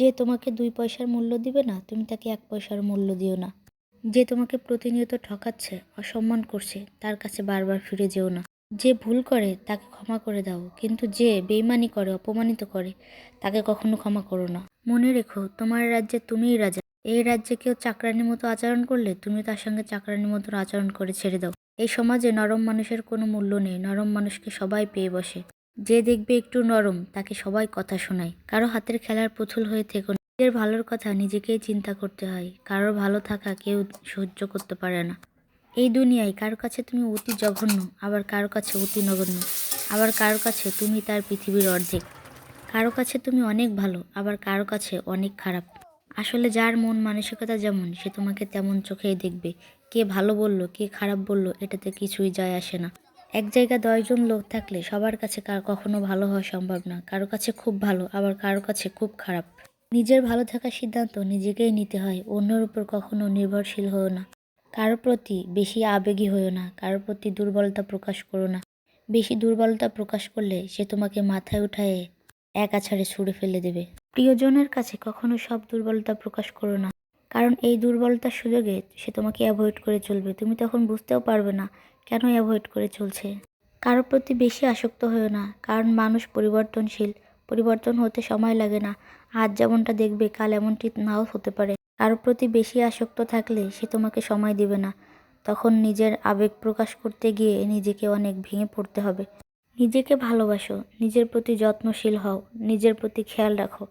যে তোমাকে ২ পয়সার মূল্য দিবে না, তুমি তাকে ১ পয়সার মূল্য দিও না। যে তোমাকে প্রতিনিয়ত ঠকাচ্ছে, অসম্মান করছে, তার কাছে বারবার ফিরে যেও না। যে ভুল করে তাকে ক্ষমা করে দাও, কিন্তু যে বেইমানি করে, অপমানিত করে, তাকে কখনো ক্ষমা করো না। মনে রেখো, তোমার রাজ্যে তুমিই রাজা। এই রাজ্যে কেউ চাকরানির মতো আচরণ করলে তুমি তার সঙ্গে চাকরানির মতো আচরণ করে ছেড়ে দাও। এই সমাজে নরম মানুষের কোনো মূল্য নেই। নরম মানুষকে সবাই পেয়ে বসে। যে দেখবে একটু নরম, তাকে সবাই কথা শোনায়। কারো হাতের খেলার পুতুল হয়ে থেকো না। নিজের ভালোর কথা নিজেকেই চিন্তা করতে হয়। কারোর ভালো থাকা কেউ সহ্য করতে পারে না। এই দুনিয়ায় কারো কাছে তুমি অতি জঘন্য, আবার কারো কাছে অতি নগণ্য, আবার কারো কাছে তুমি তার পৃথিবীর অর্ধেক। কারো কাছে তুমি অনেক ভালো, আবার কারো কাছে অনেক খারাপ। আসলে যার মন মানসিকতা যেমন, সে তোমাকে তেমন চোখেই দেখবে। কে ভালো বলল, কে খারাপ বলল, এটাতে কিছুই যায় আসে না। এক জায়গায় ১০ জন লোক থাকলে সবার কাছে কখনো ভালো হওয়া সম্ভব না। কারো কাছে খুব ভালো, আবার কারো কাছে খুব খারাপ। নিজের ভালো থাকার সিদ্ধান্ত নিজেকেই নিতে হয়। অন্যের উপর কখনো নির্ভরশীল হও না। কারো প্রতি বেশি আবেগী হও না। কারো প্রতি দুর্বলতা প্রকাশ করো না। বেশি দুর্বলতা প্রকাশ করলে সে তোমাকে মাথায় উঠায়ে এক আছাড়ে ছুঁড়ে ফেলে দেবে। প্রিয়জনের কাছে কখনো সব দুর্বলতা প্রকাশ করো না, কারণ এই দুর্বলতার সুযোগে সে তোমাকে অ্যাভয়েড করে চলবে। তুমি তখন বুঝতেও পারবে না কেন অ্যাভয়েড করে চলছে। কারো প্রতি বেশি আসক্ত হও না, কারণ মানুষ পরিবর্তনশীল। পরিবর্তন হতে সময় লাগে না। আজ যেমনটা দেখবে, কাল এমনটি নাও হতে পারে। কারো প্রতি বেশি আসক্ত থাকলে সে তোমাকে সময় দিবে না। তখন নিজের আবেগ প্রকাশ করতে গিয়ে নিজেকে অনেক ভেঙে পড়তে হবে। নিজেকে ভালোবাসো, নিজের প্রতি যত্নশীল হও, নিজের প্রতি খেয়াল রাখো।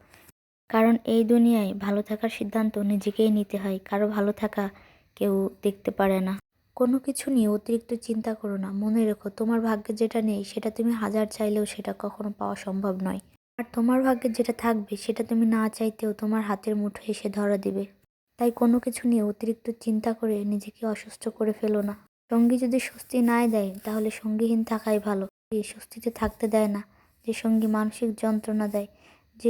কারণ এই দুনিয়ায় ভালো থাকার সিদ্ধান্ত নিজেকেই নিতে হয়। কারো ভালো থাকা কেউ দেখতে পারে না। কোনো কিছু নিয়ে অতিরিক্ত চিন্তা করো না। মনে রেখো, তোমার ভাগ্যে যেটা নেই সেটা তুমি হাজার চাইলেও সেটা কখনো পাওয়া সম্ভব নয়। আর তোমার ভাগ্যে যেটা থাকবে সেটা তুমি না চাইতেও তোমার হাতের মুঠোয় এসে ধরা দিবে। তাই কোনো কিছু নিয়ে অতিরিক্ত চিন্তা করে নিজেকে অসুস্থ করে ফেলো না। সঙ্গী যদি স্বস্তি নাই দেয়, তাহলে সঙ্গীহীন থাকাই ভালো। যে স্বস্তিতে থাকতে দেয় না, যে সঙ্গী মানসিক যন্ত্রণা দেয়, যে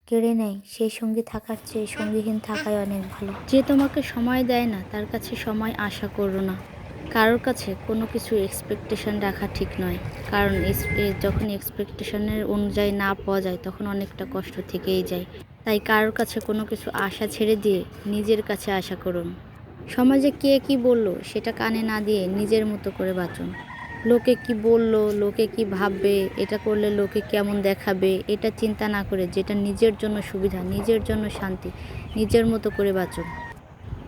কেড়ে নেয়, সেই সঙ্গী থাকার চেয়ে সঙ্গীহীন থাকাই অনেক ভালো। যে তোমাকে সময় দেয় না, তার কাছে সময় আশা করো না। কারোর কাছে কোনো কিছু এক্সপেকটেশন রাখা ঠিক নয়, কারণ যখন এক্সপেকটেশনের অনুযায়ী না পাওয়া যায়, তখন অনেকটা কষ্ট থেকেই যায়। তাই কারোর কাছে কোনো কিছু আশা ছেড়ে দিয়ে নিজের কাছে আশা করুন। সমাজে কে কি বলল সেটা কানে না দিয়ে নিজের মতো করে বাঁচুন। লোকে কি বলল, লোকে কি ভাববে, এটা করলে লোকে কেমন দেখাবে, এটা চিন্তা না করে যেটা নিজের জন্য সুবিধা, নিজের জন্য শান্তি, নিজের মতো করে বাঁচুন।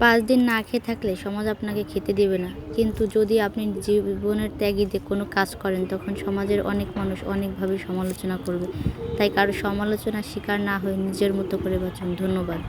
৫ দিন না খেয়ে থাকলে সমাজ আপনাকে খেতে দেবে না, কিন্তু যদি আপনি জীবনের ত্যাগীতে কোনো কাজ করেন, তখন সমাজের অনেক মানুষ অনেকভাবে সমালোচনা করবে। তাই কারো সমালোচনার শিকার না হয়ে নিজের মতো করে বাঁচুন। ধন্যবাদ।